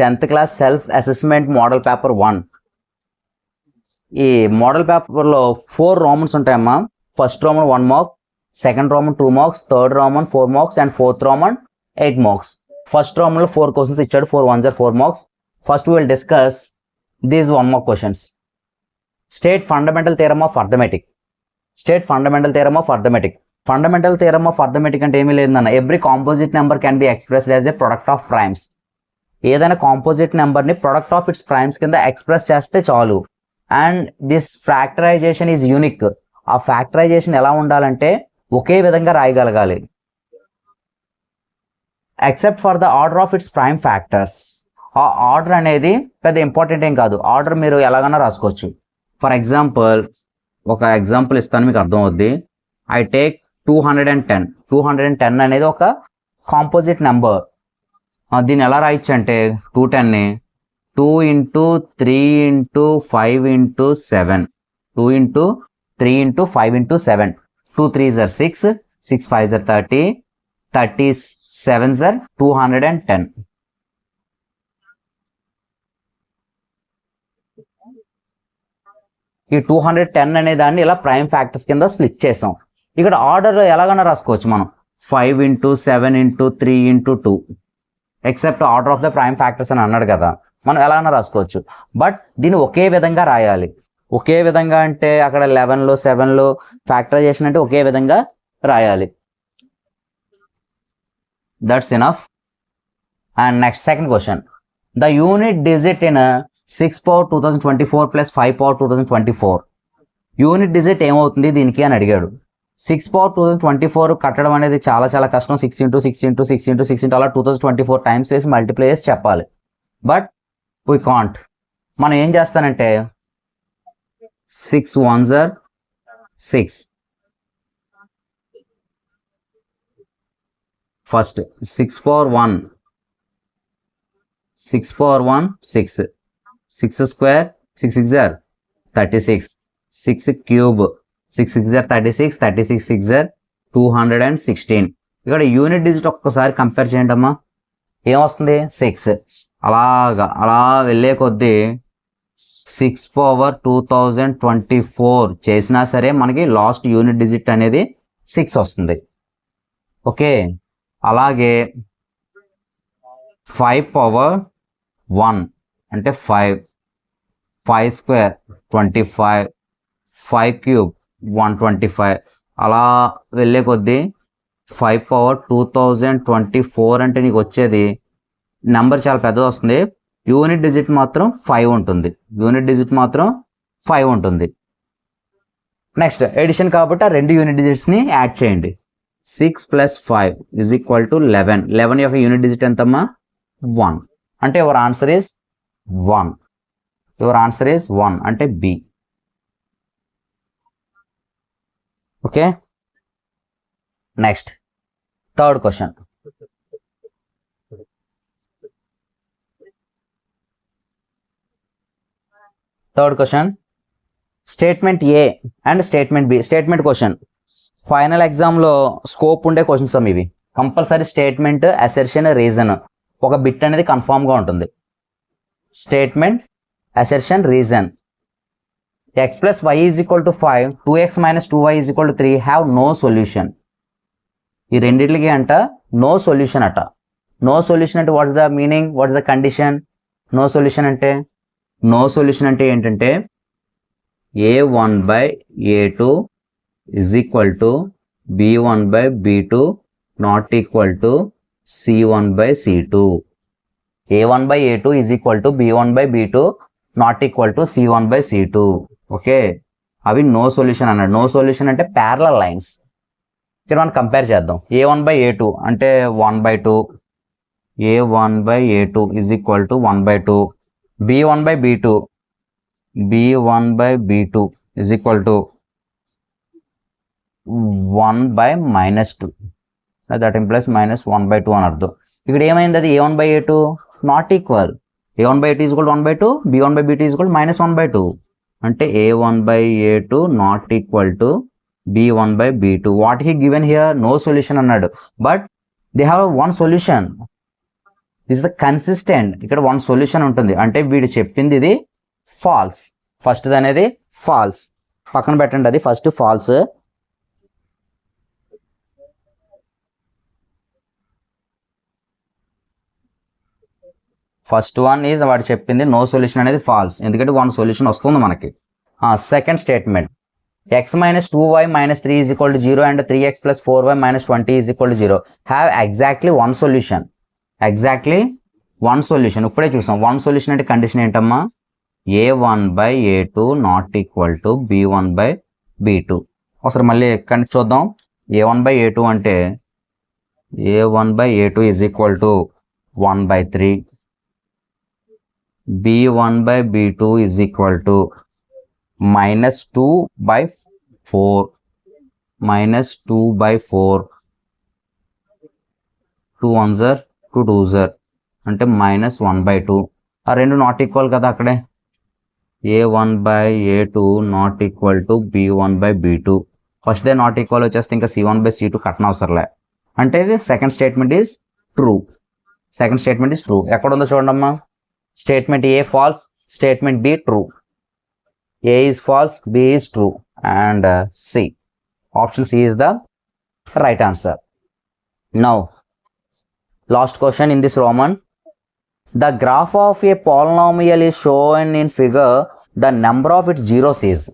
10th class self assessment model paper 1. ఈ model పేపర్లో 4 romans ఉంటాయమ్మా. First roman 1 mark, second roman 2 marks, third roman 4 marks and fourth roman 8 marks. First రోమన్లో 4 questions ఇచ్చాడు. 4 1s are 4 marks. First we will discuss these 1 mark questions. State fundamental theorem of arithmetic. State fundamental theorem of arithmetic. Fundamental theorem of arithmetic అంటే ఏమీ లేదన్న, every composite number can be expressed as a product of primes. ఏదైనా composite నెంబర్ని product of its primes కింద express చేస్తే చాలు. And this factorization is unique. ఆ factorization ఎలా ఉండాలంటే ఒకే విధంగా రాయగలగాలి. Except for the order of its prime factors. ఆ ఆర్డర్ అనేది పెద్ద ఇంపార్టెంట్ ఏం కాదు. ఆర్డర్ మీరు ఎలాగైనా రాసుకోవచ్చు. ఫర్ ఎగ్జాంపుల్ ఒక ఎగ్జాంపుల్ ఇస్తాను, మీకు అర్థం అవుద్ది. I take 210. 210 అనేది ఒక కాంపోజిట్ నెంబర్. దీన్ని ఎలా రాయొచ్చు అంటే 210ని 2 × 3 × 5 × 7. 2 × 3 × 5 × 7. 2 3s are 6, 6 5s are 30, 37s are 210. ఈ 210 అనే దాన్ని ఇలా ప్రైమ్ ఫ్యాక్టర్స్ కింద స్ప్లిట్ చేసాం. ఇక్కడ ఆర్డర్ ఎలాగైనా రాసుకోవచ్చు మనం. 5 × 7 × 3 × 2. Except order of the prime factors అని అన్నాడు కదా, మనం ఎలాగైనా రాసుకోవచ్చు. బట్ దీన్ని ఒకే విధంగా రాయాలి. ఒకే విధంగా అంటే అక్కడ 11లో 7లో ఫ్యాక్టరైజేషన్ అంటే ఒకే విధంగా రాయాలి. That's enough. And next second question. The unit digit in 6 power 2024 plus 5 power 2024. Unit digit ఏమవుతుంది దీనికి అని అడిగాడు. 6 power 2024 కట్టడం అనేది చాలా చాలా కష్టం. 6 × 6 × 6 × 6 అలా 2024 టైమ్స్ వేసి మల్టిప్లై చేసి చెప్పాలి. But we can't. మనం ఏం చేస్తానంటే 6 1s are 6. First 6 power 1, 6 power 1 6, 6 square 6 6s are 36, 6 cube 6 6s are 36, 36 6s are 216. ఇక్కడ యూనిట్ డిజిట్ ఒక్కసారి కంపేర్ చేయండి అమ్మా. ఏమొస్తుంది 6. అలా వెళ్ళే కొద్దీ 6 power 2024 చేసినా సరే మనకి లాస్ట్ యూనిట్ డిజిట్ అనేది 6 వస్తుంది. ఓకే, అలాగే 5 power 1 అంటే 5, 5 square 25, 5 cube 125. అలా వెళ్ళే కొద్దీ 5 power 2024 అంటే నీకు వచ్చేది నెంబర్ చాలా పెద్దది వస్తుంది. యూనిట్ డిజిట్ మాత్రం 5 ఉంటుంది. యూనిట్ డిజిట్ మాత్రం 5 ఉంటుంది. నెక్స్ట్ ఎడిషన్ కాబట్టి ఆ 2 యూనిట్ డిజిట్స్ని యాడ్ చేయండి. 6 + 5 = 11. 11 యొక్క యూనిట్ డిజిట్ ఎంతమ్మా 1. అంటే your answer is 1. Your answer is 1 అంటే B. Okay, next third question. Statement A and statement B. Statement question final ఎగ్జామ్లో స్కోప్ ఉండే క్వశ్చన్స్ ఇవి. కంపల్సరీ స్టేట్మెంట్, అసెర్షన్, రీజన్ ఒక బిట్ అనేది కన్ఫామ్గా ఉంటుంది. Statement, assertion, reason. x + y = 5, 2x - 2y = 3 have no solution. ఈ రెండింటికి అంట నో సొల్యూషన్ అట. నో సొల్యూషన్ అంటే what is the meaning, what is the condition? No solution అంటే ఏంటంటే a1/a2 = b1/b2 not equal to c1/c2. a1/a2 = b1/b2 not equal to c1/c2. Okay, అవి no solution అన్నాడు. No solution అంటే parallel lines. ఇక్కడ మనం compare చేద్దాం. a1/a2 అంటే 1/2, a1/a2 = 1/2, b1/b2 = 1/-2. That implies -1/2 అని అర్థం. ఇక్కడ ఏమైంది, అది a1/a2 not equal. a1/a2 = 1/2, b1/b2 = -1/2. అంటే a1/a2 not equal to b1/b2. What he given here? No solution అన్నాడు. But they have one solution. This the consistent. ఇక్కడ వన్ సొల్యూషన్ ఉంటుంది అంటే వీడు చెప్పింది ఇది ఫాల్స్. ఫస్ట్ అనేది ఫాల్స్, పక్కన పెట్టండి, అది first false. First one is వాడు చెప్పింది నో సొల్యూషన్ అనేది ఫాల్స్, ఎందుకంటే వన్ సొల్యూషన్ వస్తుంది మనకి. Second statement x minus 2y minus 3 is equal to 0 and 3x plus 4y minus 20 is equal to 0 have exactly one solution. Exactly one solution. ఇప్పుడే చూసాం one solution అంటే condition ఏంటమ్మా, a1/a2 not equal to b1/b2. ఒకసారి మళ్ళీ చూద్దాం. a1/a2 అంటే a1/a2 is equal to 1/3, b1/b2 is equal to minus 2/4, minus 2/4, 2 1s are 2 2s are అంటే minus 1/2. ఆ రెండు నాట్ ఈక్వల్ కదా అక్కడే. a1/a2 not equal to b1/b2. First they not equal వచ్చేస్తే ఇంకా c1/c2 కట్టన అవసరంలే. అంటే ఇది second statement is true. Second statement is true. ఎక్కడ ఉందో చూడండమ్మా. Statement A falls, statement be true. A is false, B is true, and C. Option C is the right answer. Now, last question in this Roman. The graph of a polynomial is shown in figure. The number of its zeros is.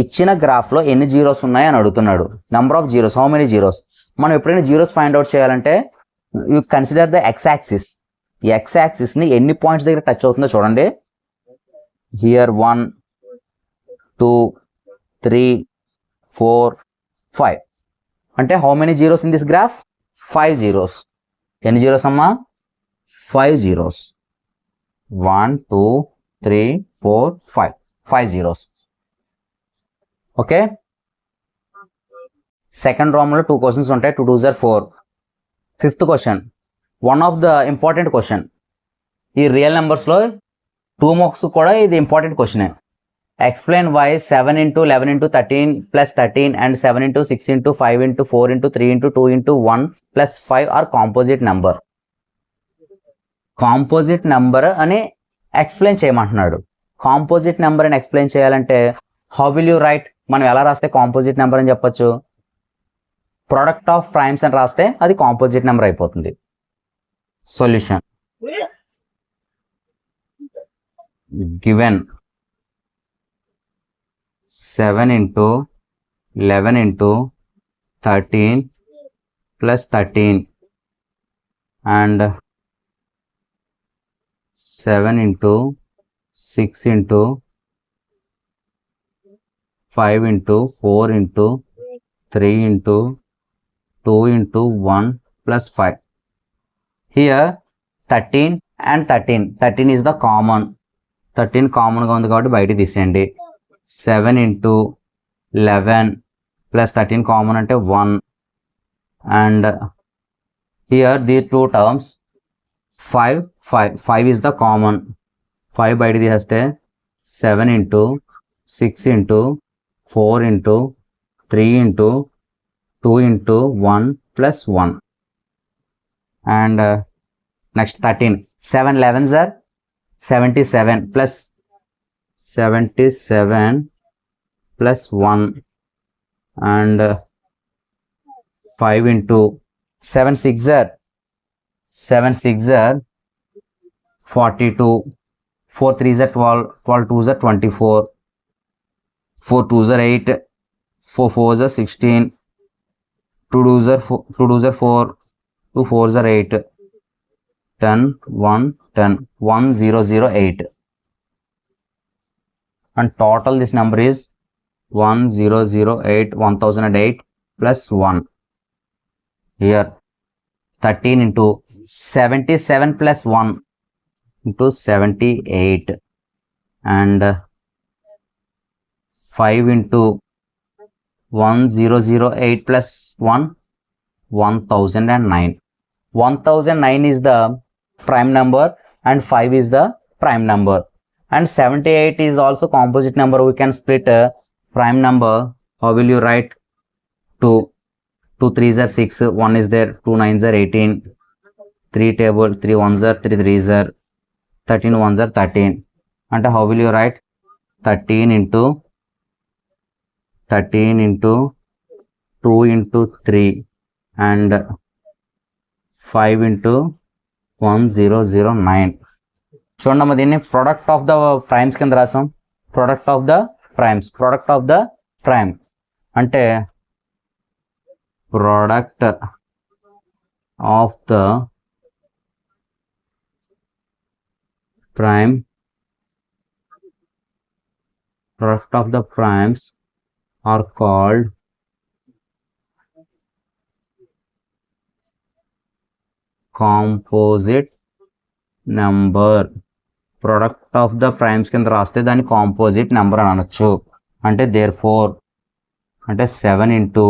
ఇచ్చిన గ్రాఫ్లో ఎన్ని zeros ఉన్నాయి అని అడుగుతున్నాడు. Number of zeros, how many zeros. మనం ఎప్పుడైనా zeros find out చేయాలంటే you consider the X axis. ఈ ఎక్స్ యాక్సిస్ని ఎన్ని పాయింట్స్ దగ్గర టచ్ అవుతుందో చూడండి. హియర్ 1 2 3 4 5 అంటే how many zeros in this graph, 5 zeros. ఎన్ని జీరోస్ అమ్మా, 5 జీరోస్. 1 2 3 4 5 5 జీరోస్. ఓకే, సెకండ్ రామ్లో 2 క్వశ్చన్స్ ఉంటాయి. 2 2s are 4. Fifth question one of the important question. ఈ రియల్ నెంబర్స్లో 2 మార్క్స్ కూడా ఇది ఇంపార్టెంట్ క్వశ్చనే. Explain why 7 into 11 into 13 plus 13 and 7 into 6 into 5 into 4 into 3 into 2 into 1 plus 5 are composite number. Composite number అని explain చేయమంటున్నాడు. Composite number అని explain చేయాలంటే how will you right, మనం ఎలా రాస్తే కాంపోజిట్ నెంబర్ అని చెప్పొచ్చు. ప్రొడక్ట్ ఆఫ్ ప్రైమ్స్ అని రాస్తే అది కాంపోజిట్ నెంబర్ అయిపోతుంది. Solution given 7 into 11 into 13 plus 13 and 7 into 6 into 5 into 4 into 3 into 2 into 1 plus 5. Here 13 and 13 is the common. 13 కామన్గా ఉంది కాబట్టి బయట తీసేయండి. 7 into 11 plus 13 కామన్ అంటే 1 and here the two terms 5 is the common. 5 బయట తీసేస్తే 7 into 6 into 4 into 3 into 2 into 1 plus 1 and next 13. 7 11s are 77 plus 77 plus 1 and 5 into 7 6 are 42, 4 3s are 12, 12 2s are 24, 4 2s are 8, 4 4s are 16, 2 2s are 4, 2 4s are 8, 10 1 10 1 0 0 8 and total this number is 1008 1008 plus 1. Here 13 into 77 plus 1 into 78 and 5 into 1008 plus 1 1009. 1009 is the prime number and 5 is the prime number and 78 is also composite number. We can split prime number. How will you write? 2 3s are 6, 1 is there, 2 9s are 18, 3 table, 3 1s are 3 3s are 13 1s are 13. And how will you write? 13 into 2 into 3 and 5 into 1009. చూడమ్మా దీన్ని product of the primes కింద రాసాం. Product of the primes, product of the prime అంటే product of the prime, product of the primes are called composite number. Product of the primes కింద రాస్తే దాన్ని composite number అని అనొచ్చు. అంటే therefore అంటే 7 into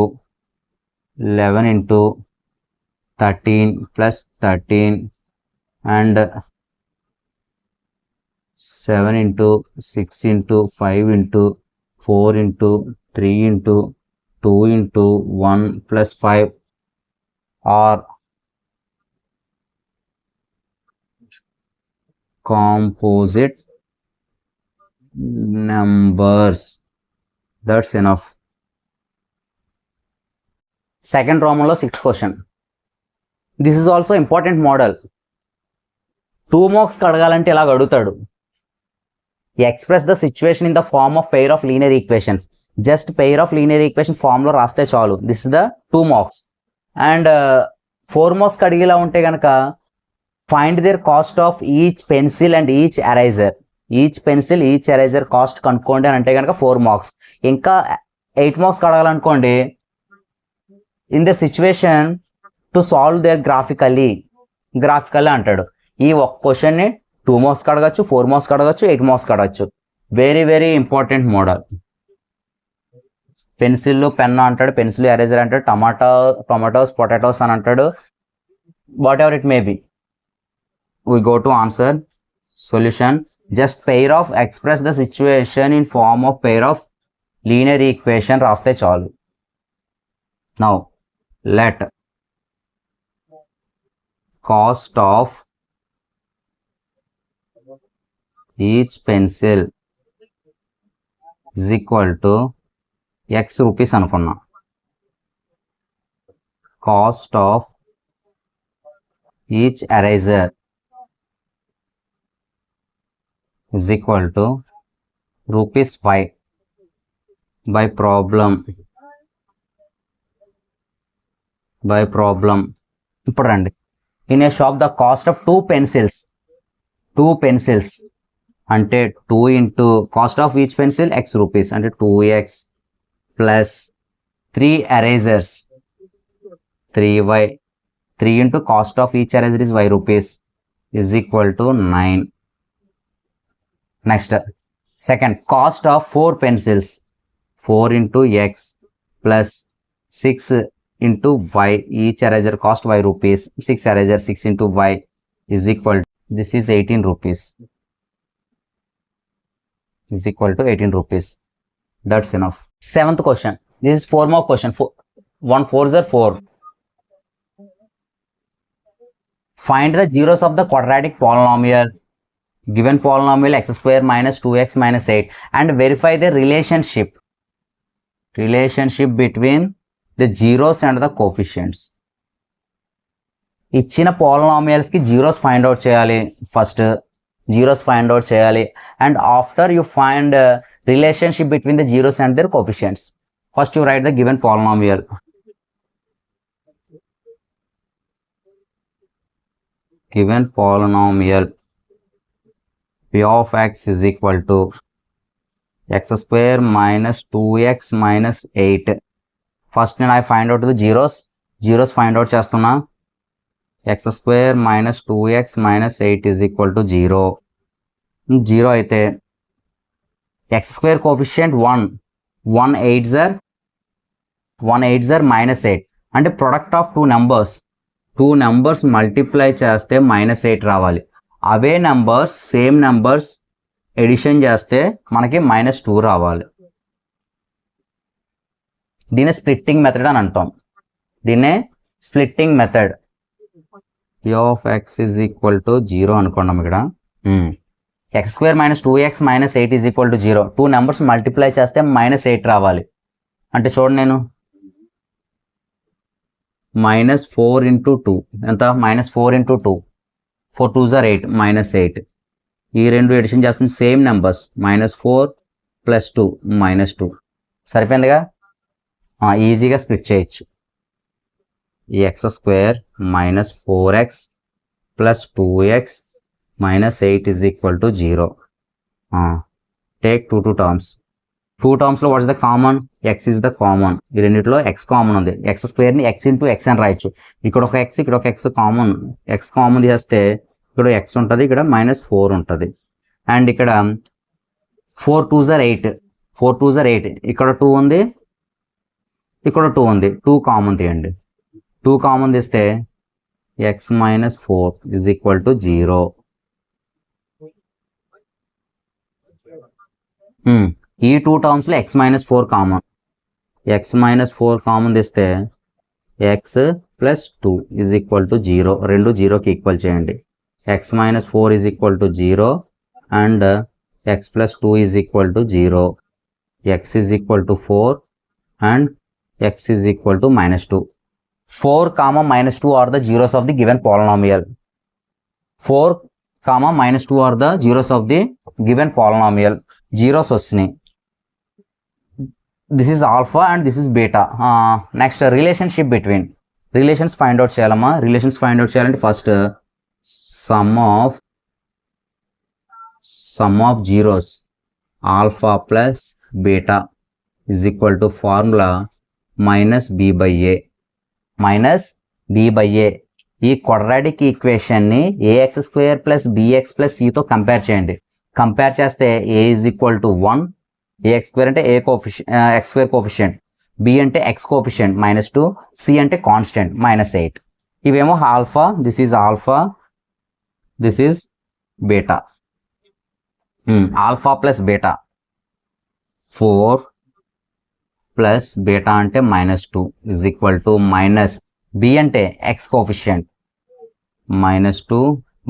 11 into 13 plus 13 and 7 into 6 into 5 into 4 into 3 into 2 into 1 plus 5 are composite numbers. That's enough. Second Roman law, sixth question. This is also important model. 2 marks అడగాలంటే ఇలా అడుగుతాడు. Express the situation in the form of pair of linear equations. Just pair of linear equation form లో రాస్తే చాలు. This is the 2 marks. And 4 marks అడిగేలా ఉంటే కనుక find their cost of each pencil and each eraser. Each pencil, each eraser cost కనుక్కోండి అని అంటే కనుక 4 marks. ఇంకా 8 marks అడగాలనుకోండి, in the situation to solve their graphically అంటాడు. ఈ ఒక్క క్వశ్చన్ని 2 marks అడగచ్చు, 4 marks అడగచ్చు, 8 marks అడగచ్చు. Very very important model. Pencil pen అంటాడు, పెన్సిల్ ఎరేజర్ అంటాడు, టొమాటోస్ పొటాటోస్ అని అంటాడు. What ever it may be. we go to answer solution. Just pair of express the situation in form of pair of linear equation రాస్తే చాలు. Now let cost of each pencil is equal to x rupees అనుకున్నా. Cost of each eraser is equal to rupees 5 by problem. ఇప్పుడు రండి. in a shop the cost of 2 pencils అంటే 2 into cost of each pencil x rupees అంటే 2x plus 3 erasers 3y, 3 into cost of each eraser is y rupees is equal to 9. Next, second, cost of 4 pencils 4 into x plus 6 into y, each eraser cost y rupees, 6 eraser 6 into y is equal to, this is 18 rupees, is equal to 18 rupees. That's enough. Seventh question. This is 4 more question. 1 4s are 4. Find the zeros of the quadratic polynomial. Given polynomial x square minus 2x minus 8 and verify the relationship between the zeros and the coefficients. ఇచ్చిన polynomials కి zeros find out చేయాలి. First zeros find out చేయాలి and after you find relationship between the zeros and their coefficients. First you write the given polynomial. Given polynomial p of x is equal to x square minus 2x minus 8. First నేను I find out the zeros find out చేస్తున్నా. x square minus 2x minus 8 is equal to 0. 0 అయితే x square coefficient 1 8s are minus 8 అంటే product of two numbers multiply చేస్తే minus 8 రావాలి. అవే numbers same numbers edition చేస్తే మనకి -2 రావాలి. దీన్ని splitting method అని అంటాం. p of x is equal to 0 అనుకున్నాం ఇక్కడ. x square minus 2x minus 8 is equal to 0. 2 numbers multiply చేస్తే -8 రావాలి. అంటే చూడండి, నేను -4 into 2 ఎంత, -4 into 2, 4 2s are 8, -8. ఈ రెండు ఎడిషన్ చేస్తుంది సేమ్ నెంబర్స్, -4 + 2 -2. సరిపోయిందిగా, ఈజీగా స్ప్లిట్ చేయొచ్చు. x² minus 4x plus 2x minus 8 is equal to 0. Take 2 terms. 2 terms లో what is the common? x is the common. ఈ రెండిట్లో x కామన్ ఉంది. x² ని x into x అని రాయొచ్చు. ఇక్కడ ఒక x, ఇక్కడ ఒక x కామన్. x కామన్ చేస్తే ఇక్కడ x ఉంటుంది, ఇక్కడ -4 ఉంటుంది. అండ్ ఇక్కడ 4 2s are 8, 4 2s are 8. ఇక్కడ 2 ఉంది, ఇక్కడ 2 ఉంది. 2 కామన్ తీయండి. 2 కామన్ తీస్తే x - 4 is equal to 0. ఈ 2 టర్మ్స్లో x - 4 కామన్. x - 4 కామన్ తీస్తే x + 2 is equal to 0. రెండు 0కి ఈక్వల్ చేయండి. x - 4 is equal to 0 and x + 2 is equal to 0. x is equal to 4 and x is equal to -2. 4, -2 are the zeros of the given polynomial. 4, -2 are the zeros of the given polynomial. Zeros వచ్చినాయి. This is alpha and this is beta. Next, relationship between. Relations find out చేయాలమ్మా. Relations find out చేయాలంటే first sum of zeros alpha plus beta is equal to formula -b/a. -b/a. ఈ quadratic ఈక్వేషన్ని ax² + bx + c తో compare చేయండి. Compare చేస్తే a is equal to 1, ax² అంటే x² coefficient, b అంటే x coefficient -2, c అంటే constant -8. ఇవేమో alpha, this is alpha, this is beta. Alpha plus beta 4 plus beta అంటే -2 is equal to b అంటే x coefficient -2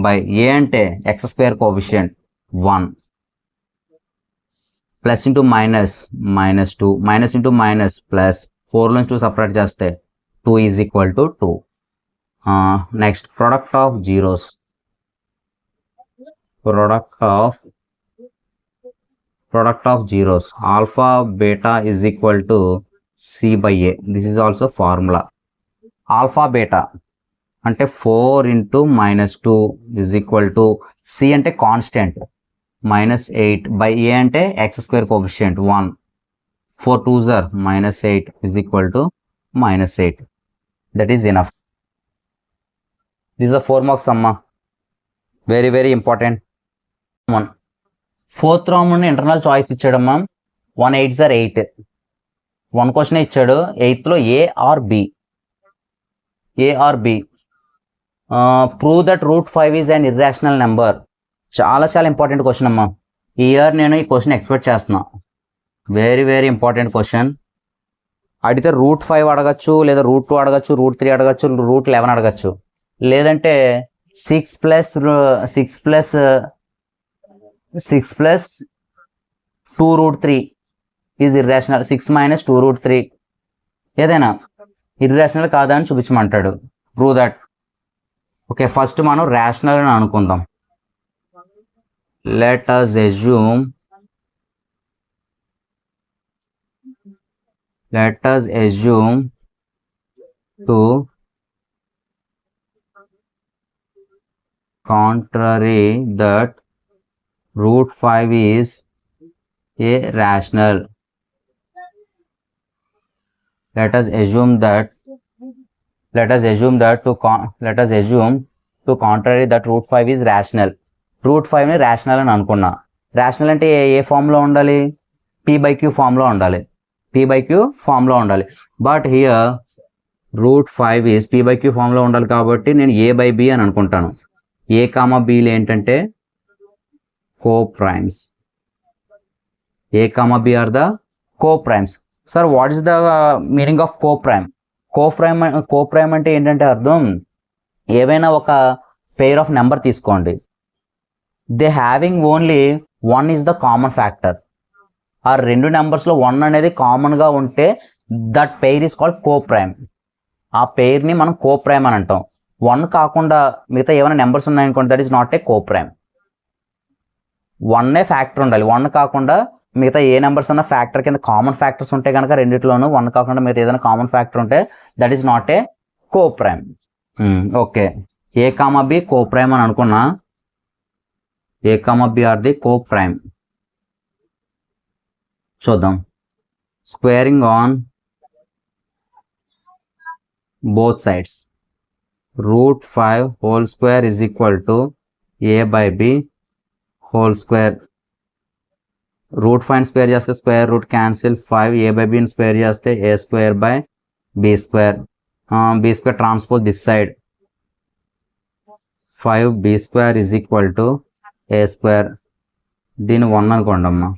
by a అంటే x² coefficient 1 plus into -2 minus into minus plus 4 నుంచి 2 separate చేస్తే 2 is equal to 2. Next product of zeros alpha beta is equal to c/a. This is also formula. Alpha beta అంటే 4 into -2 is equal to c అంటే constant -8 by a అంటే x² coefficient 1. 4 2s are -8 is equal to -8. That is enough. These are 4 marks amma. Very very important. 4th round నుండి internal choice ఇచ్చాడమ్మా. 1 8s are 8. 1 question ఇచ్చాడు. 8th లో a or b. Prove that √5 is an irrational number. చాలా important question అమ్మా. ఈ year నేను ఈ question expect చేస్తున్నా. Very very important question. అడిగితే √5 అడగచ్చు, లేదా √2 అడగచ్చు, √3 అడగచ్చు, √11 అడగచ్చు, లేదంటే 6 plus 2√3 ఈజ్ ఇర్రాషనల్. 6 - 2√3 ఏదైనా ఇర్రాషనల్ కాదా అని చూపించమంటాడు. Prove that. ఓకే, ఫస్ట్ మనం రేషనల్ అని అనుకుందాం. let us assume to contrary that √5 is a rational. Let us assume to contrary that √5 is rational. √5 ని రేషనల్ అని అనుకున్నా. రేషనల్ అంటే ఏ ఫామ్లో ఉండాలి? p/q ఫామ్లో ఉండాలి. బట్ హియర్ √5 ఈజ్ p/q ఫామ్లో ఉండాలి కాబట్టి నేను a/b అని అనుకుంటాను. a, bలు ఏంటంటే co-primes. a, b are the co-primes. Sir what is the meaning of co-prime? co-prime అంటే ఏంటంటే అర్థం ఏవైనా ఒక పెయిర్ ఆఫ్ నెంబర్ తీసుకోండి, they having only 1 is the common factor. ఆ రెండు నెంబర్స్లో 1 అనేది కామన్గా ఉంటే that pair is called coprime. ఆ పెయిర్ని మనం కో ప్రైమ్ అని అంటాం. 1 కాకుండా మిగతా ఏమైనా నెంబర్స్ ఉన్నాయనుకోండి, that is not a coprime. 1 factor ఉండాలి. 1 కాకుండా మిగతా ఏ నెంబర్స్ అన్న ఫ్యాక్టర్ కింద కామన్ ఫ్యాక్టర్స్ ఉంటే కనుక రెండిట్లోనూ 1 కాకుండా మిగతా ఏదైనా కామన్ ఫ్యాక్టర్ ఉంటే that is not a coprime. Okay, a comma b coprime అని అనుకున్నా. A comma b are the coprime. చూద్దాం. Squaring on both sides. √5 whole square is equal to a by b whole square. √5 square చేస్తే square root cancel, 5 a by b square చేస్తే a square by b square. b square transpose this side. 5b square is equal to a square. దీన్ని 1 అనుకోండి అమ్మా,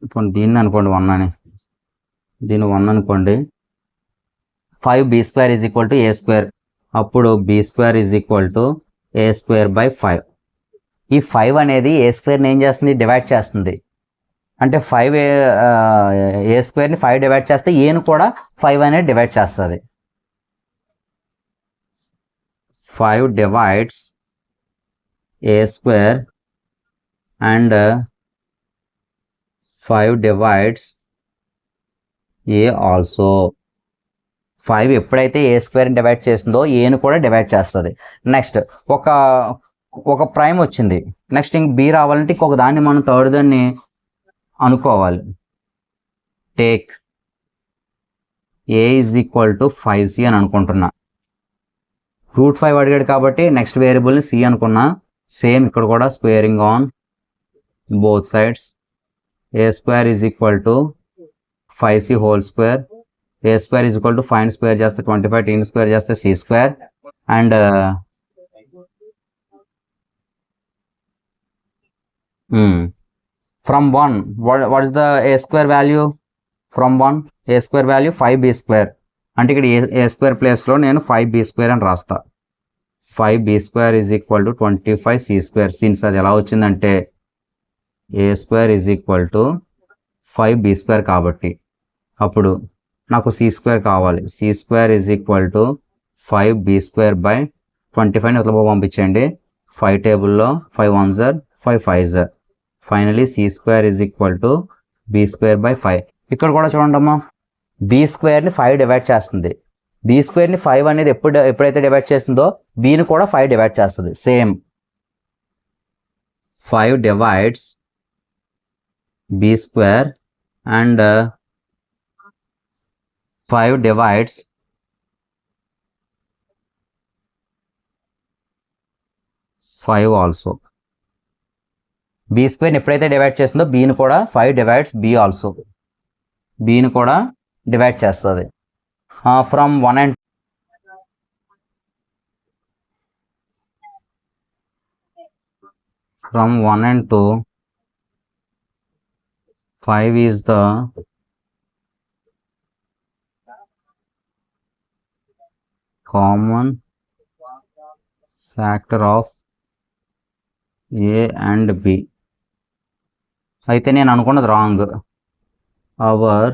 ఇప్పుడు దీన్ని అనుకోండి 1 అని, దీన్ని 1 అనుకోండి. 5b square is equal to a square. అప్పుడు b square is equal to a square by 5. ఈ 5 అనేది ఏ స్క్వేర్ని ఏం చేస్తుంది, డివైడ్ చేస్తుంది. అంటే 5 ఏ స్క్వేర్ని 5 డివైడ్ చేస్తే ఏను కూడా 5 అనేది డివైడ్ చేస్తుంది. 5 divides a square and 5 divides a also. 5 ఎప్పుడైతే ఏ స్క్వేర్ని డివైడ్ చేస్తుందో ఏను కూడా డివైడ్ చేస్తుంది. నెక్స్ట్ ఒక ప్రైమ్ వచ్చింది, నెక్స్ట్ ఇంక బి రావాలంటే ఇంకొక దాన్ని మనం థర్డ్ దాన్ని అనుకోవాలి. Take a is equal to 5c అని అనుకుంటున్నా. √5 అడిగాడు కాబట్టి నెక్స్ట్ వేరియబుల్ని సి అనుకున్నా. సేమ్ ఇక్కడ కూడా squaring on both sides. A square is equal to 5c whole square. A square is equal to 5 square చేస్తే 25, టీన్ స్క్వేర్ చేస్తే C square. And from 1 what is the A square value? From 1 A square value 5b square. అంటే ఇక్కడ ఏ square ప్లేస్లో నేను 5b square అని రాస్తా. 5b square is equal to 25c square. Since అది ఎలా వచ్చిందంటే a square is equal to 5b square కాబట్టి అప్పుడు నాకు సి స్క్వేర్ కావాలి. C square is equal to 5b square by 25 ఇట్లా పంపించండి. 5 టేబుల్లో 5 1s 5 5s. Finally c square is equal to b square by 5. ఇక్కడ కూడా చూడండి అమ్మా, బి స్క్వేర్ని 5 డివైడ్ చేస్తుంది. బి స్క్వేర్ని 5 అనేది ఎప్పుడైతే డివైడ్ చేస్తుందో బీని కూడా 5 డివైడ్ చేస్తుంది. Same 5 divides b square and 5 divides five also. B స్క్వేర్ని ఎప్పుడైతే డివైడ్ చేస్తుందో బీని కూడా 5 డివైడ్స్ బి ఆల్సో. బీని కూడా డివైడ్ చేస్తుంది. From 1 and from 1 and 2 5 is the common factor of A and B. అయితే నేను అనుకున్నది wrong. Our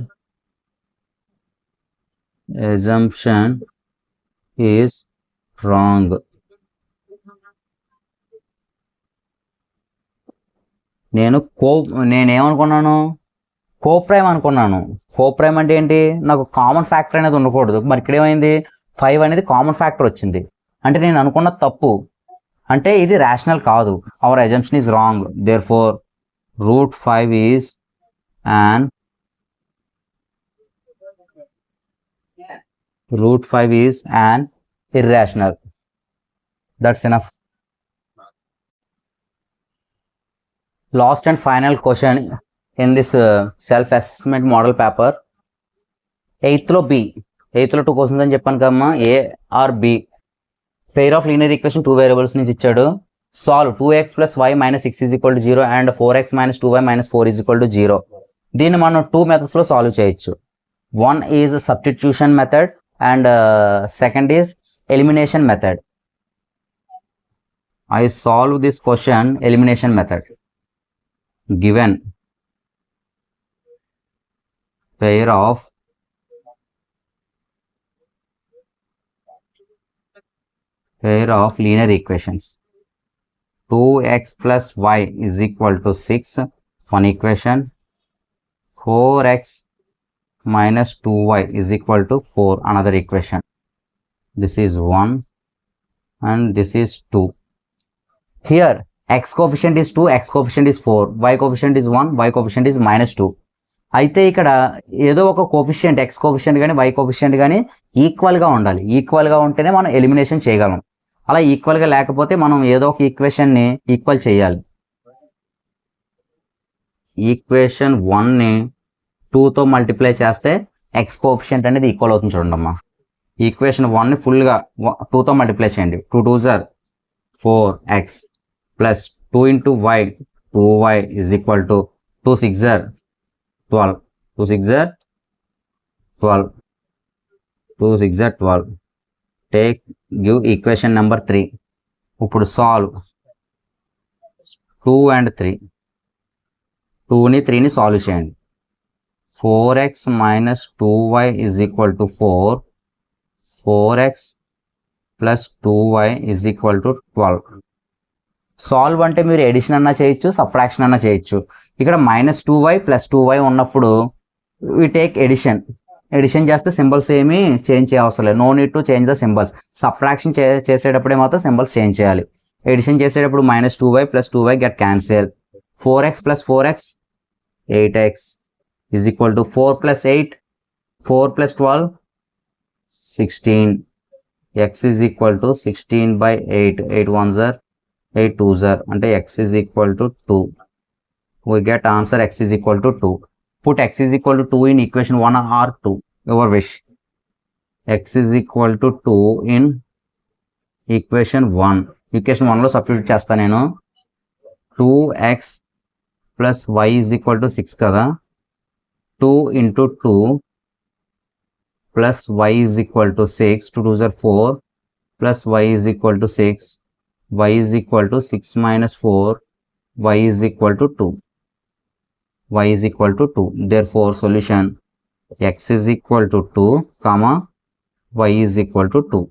assumption is wrong. నేనేమనుకున్నాను, కోప్రైమ్ అనుకున్నాను. కోప్రైమ్ అంటే ఏంటి, నాకు కామన్ ఫ్యాక్టర్ అనేది ఉండకూడదు. మరి ఇక్కడ ఏమైంది, 5 అనేది కామన్ ఫ్యాక్టర్ వచ్చింది. అంటే నేను అనుకున్న తప్పు, అంటే ఇది రేషనల్ కాదు. Our assumption is wrong. There four √5 is an irrational. That's enough. Last and final question in this self-assessment model paper. 8th లో 2 క్వశ్చన్స్ అని చెప్పాను కమ్మా. A or b pair of linear equation 2 variables నుంచి ఇచ్చాడు. Solve 2x + y - 6 = 0 and 4x - 2y - 4 = 0. దీన్ని మనం 2 మెథడ్స్లో solve చేయొచ్చు. 1 is substitution method, and second is elimination method. I solve this question elimination method. Given pair of linear equations, 2x plus y is equal to 6, one equation, 4x minus 2y is equal to 4, another equation. This is 1 and this is 2. Here x coefficient is 2, x coefficient is 4, y coefficient is 1, y coefficient is minus 2. అయితే ఇక్కడ ఏదో ఒక coefficient x coefficient కానీ y coefficient కానీ ఈక్వల్గా ఉండాలి. ఈక్వల్గా ఉంటేనే మనం ఎలిమినేషన్ చేయగలం. అలా ఈక్వల్గా లేకపోతే మనం ఏదో ఒక ఈక్వేషన్ని ఈక్వల్ చేయాలి. ఈక్వేషన్ 1ని 2తో మల్టిప్లై చేస్తే x కోఫిషియంట్ అనేది ఈక్వల్ అవుతుంది చూడండమ్మా. ఈక్వేషన్ 1ని ఫుల్గా 2తో మల్టిప్లై చేయండి. 2 2s are 4x plus 2 into y 2y is equal to 2 6s are 12, 2 6s are 12, 2 6s are 12. Give equation number 3. ఇప్పుడు solve 2 and 3. 2ని 3ని సాల్వ్ చేయండి. 4x minus 2y is equal to 4, 4x plus 2y is equal to 12. Solve అంటే మీరు edition అన్నా చేయొచ్చు, subtraction అన్నా చేయొచ్చు. ఇక్కడ మైనస్ 2y ప్లస్ 2y ఉన్నప్పుడు వి టేక్ ఎడిషన్. ఎడిషన్ చేస్తే సింబల్స్ ఏమీ చేంజ్ చేయవసరం లేదు. No need to change the symbols. Subtraction చేసేటప్పుడే మాత్రం సింబల్స్ చేంజ్ చేయాలి. ఎడిషన్ చేసేటప్పుడు minus 2y plus 2y get cancel. 4x plus 4x 8x is equal to 4 plus 8, 4 plus 12 16. X is equal to 16 by 8, 8 1s are 8 2s are అంటే x is equal to 2. We get answer x is equal to 2. Put x is equal to 2 in equation 1 or 2, your wish. X is equal to 2 in equation 1. Equation 1 లో substitute చేస్తా నేను. 2x plus y is equal to 6 కదా. 2 into 2 plus y is equal to 6, 2 2s are 4 plus y is equal to 6, y is equal to 6 minus 4, y is equal to 2, y is equal to 2. Therefore solution x is equal to 2 comma y is equal to 2.